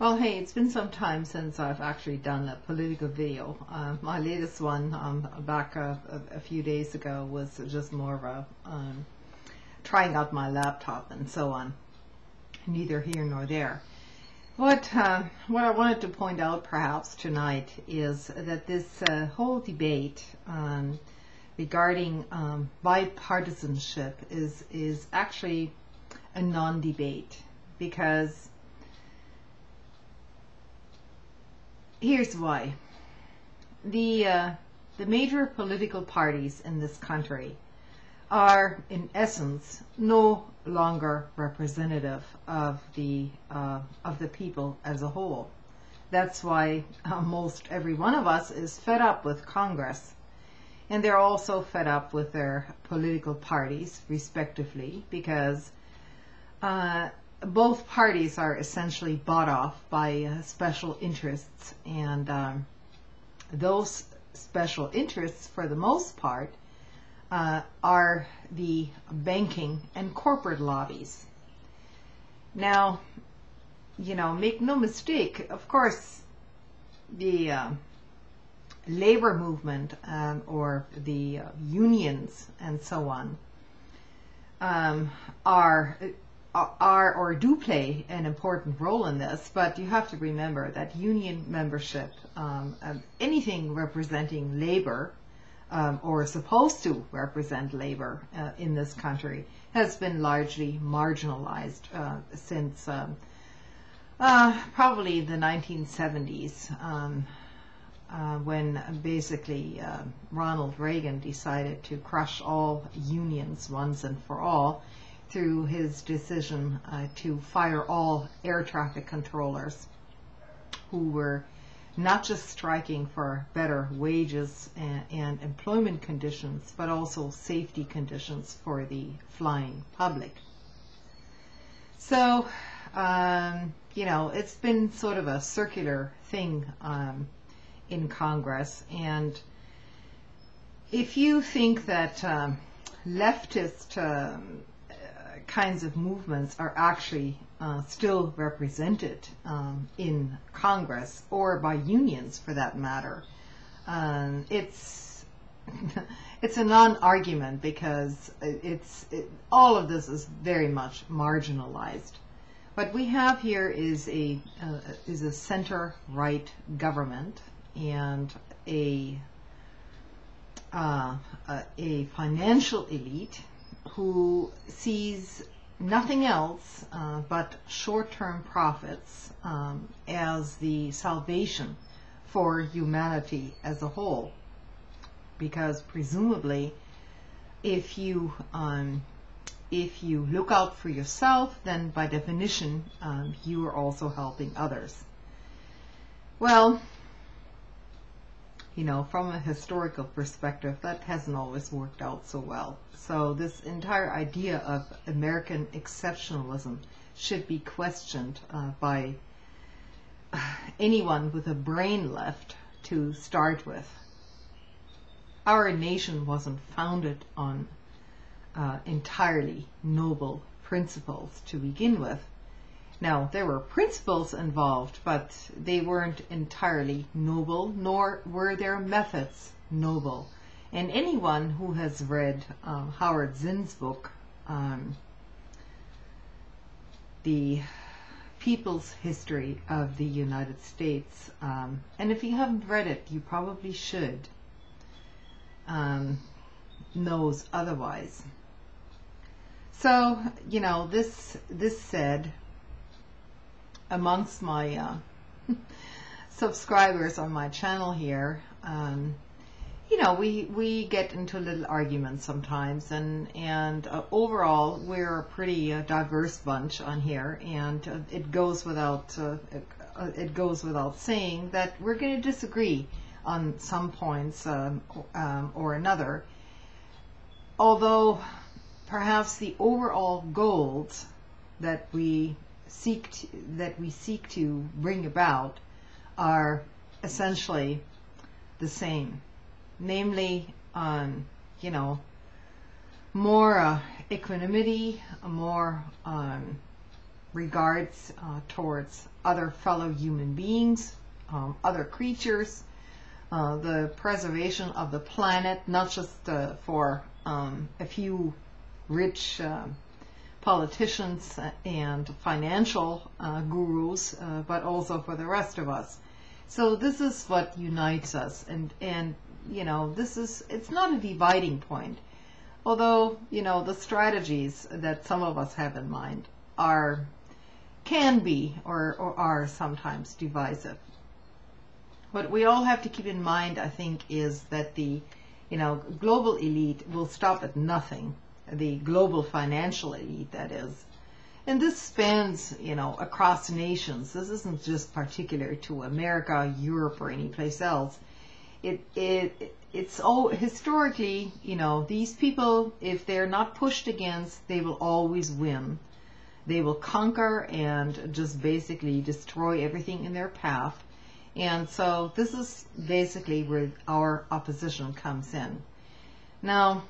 Well, hey, it's been some time since I've actually done a political video. My latest one back a few days ago was just more of a trying out my laptop and so on. Neither here nor there. What I wanted to point out perhaps tonight is that this whole debate regarding bipartisanship is actually a non-debate, because here's why. The major political parties in this country are, in essence, no longer representative of the people as a whole. That's why most every one of us is fed up with Congress, and they're also fed up with their political parties, respectively, because both parties are essentially bought off by special interests, and those special interests, for the most part, are the banking and corporate lobbies. Now, make no mistake, of course, the labor movement or the unions and so on are or do play an important role in this, but you have to remember that union membership, anything representing labor, or supposed to represent labor in this country, has been largely marginalized since probably the 1970s, when basically Ronald Reagan decided to crush all unions once and for all through his decision to fire all air traffic controllers who were not just striking for better wages and employment conditions, but also safety conditions for the flying public. So, it's been sort of a circular thing in Congress, and if you think that leftist kinds of movements are actually still represented in Congress, or by unions for that matter, it's it's a non-argument, because all of this is very much marginalized. What we have here is a center-right government and a financial elite who sees nothing else but short-term profits as the salvation for humanity as a whole. Because presumably, if you look out for yourself, then by definition you are also helping others. Well, from a historical perspective, that hasn't always worked out so well. So this entire idea of American exceptionalism should be questioned by anyone with a brain left to start with. Our nation wasn't founded on entirely noble principles to begin with. Now, there were principles involved, but they weren't entirely noble, nor were their methods noble. And anyone who has read Howard Zinn's book, The People's History of the United States, and if you haven't read it, you probably should, knows otherwise. So, this said, amongst my subscribers on my channel here, we get into little arguments sometimes, and overall we're a pretty diverse bunch on here, and it goes without saying that we're going to disagree on some points or another, although perhaps the overall goals that we seek to bring about are essentially the same, namely, more equanimity, more regards towards other fellow human beings, other creatures, the preservation of the planet, not just for a few rich politicians and financial gurus, but also for the rest of us. So this is what unites us, and you know, it's not a dividing point, although, you know, the strategies that some of us have in mind can be or are sometimes divisive. What we all have to keep in mind, I think, is that the, you know, global elite will stop at nothing. The global financial elite, that is. And this spans, you know, across nations. This isn't just particular to America, Europe, or any place else. It's all historically, you know, these people, if they're not pushed against, they will always win. They will conquer and just basically destroy everything in their path. And so this is basically where our opposition comes in. Now,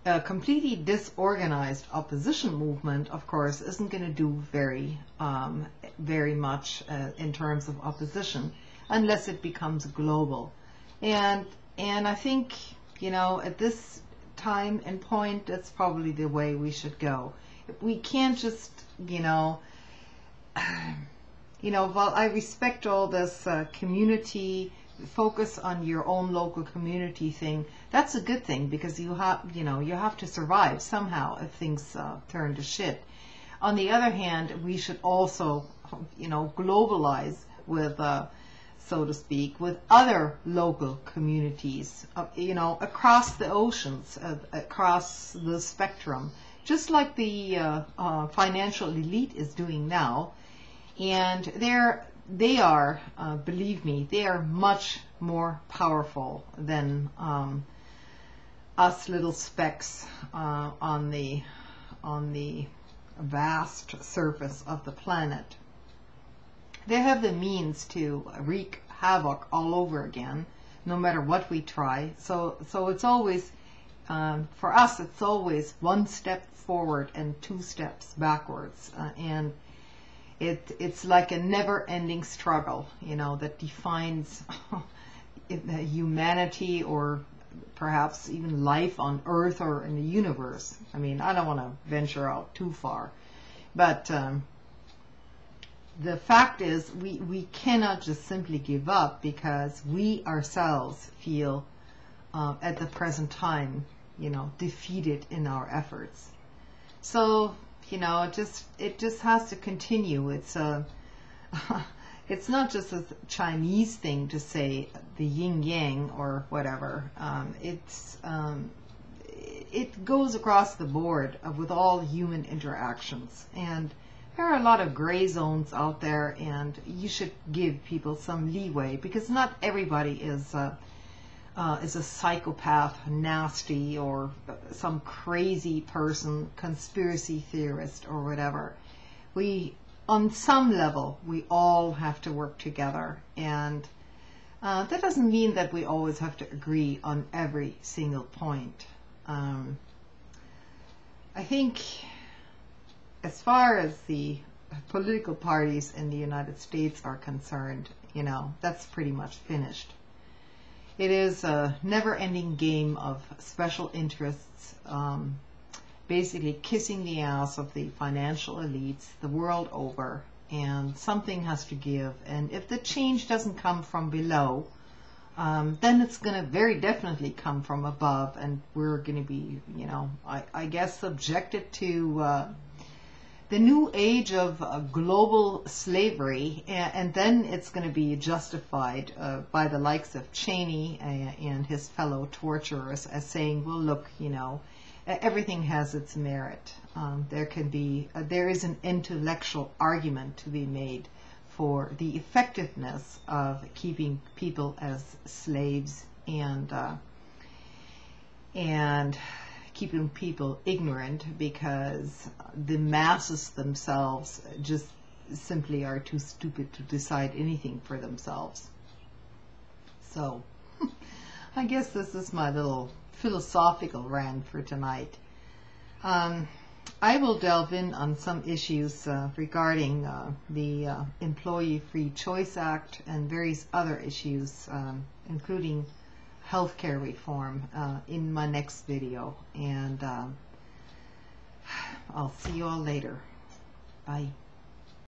a completely disorganized opposition movement, of course, isn't going to do very much in terms of opposition unless it becomes global. And I think, you know, at this time and point, that's probably the way we should go. We can't just, you know, while I respect all this community focus on your own local community thing, that's a good thing, because you have to survive somehow if things turn to shit. On the other hand, we should also, you know, globalize with, so to speak, with other local communities, you know, across the oceans, across the spectrum, just like the financial elite is doing now. And they are, believe me, they are much more powerful than us little specks on the vast surface of the planet. They have the means to wreak havoc all over again, no matter what we try. So it's always, for us, it's always one step forward and two steps backwards, and it's like a never-ending struggle, you know, that defines humanity, or perhaps even life on Earth or in the universe. I mean, I don't want to venture out too far, but the fact is we cannot just simply give up, because we ourselves feel at the present time, you know, defeated in our efforts. So, you know, it just has to continue. It's it's not just a Chinese thing to say the yin yang or whatever. It goes across the board with all human interactions, and there are a lot of gray zones out there, and you should give people some leeway, because not everybody is a psychopath, nasty, or some crazy person, conspiracy theorist, or whatever. On some level, we all have to work together, and that doesn't mean that we always have to agree on every single point. I think, as far as the political parties in the United States are concerned, you know, that's pretty much finished. It is a never-ending game of special interests, basically kissing the ass of the financial elites the world over, and something has to give. And if the change doesn't come from below, then it's going to very definitely come from above, and we're going to be, you know, I guess, subjected to the new age of global slavery, and then it's going to be justified by the likes of Cheney and his fellow torturers as saying, well, look, you know, everything has its merit. There is an intellectual argument to be made for the effectiveness of keeping people as slaves and keeping people ignorant, because the masses themselves just simply are too stupid to decide anything for themselves. So I guess this is my little philosophical rant for tonight. I I will delve in on some issues regarding the Employee Free Choice Act and various other issues, including healthcare reform, in my next video. And I'll see you all later. Bye.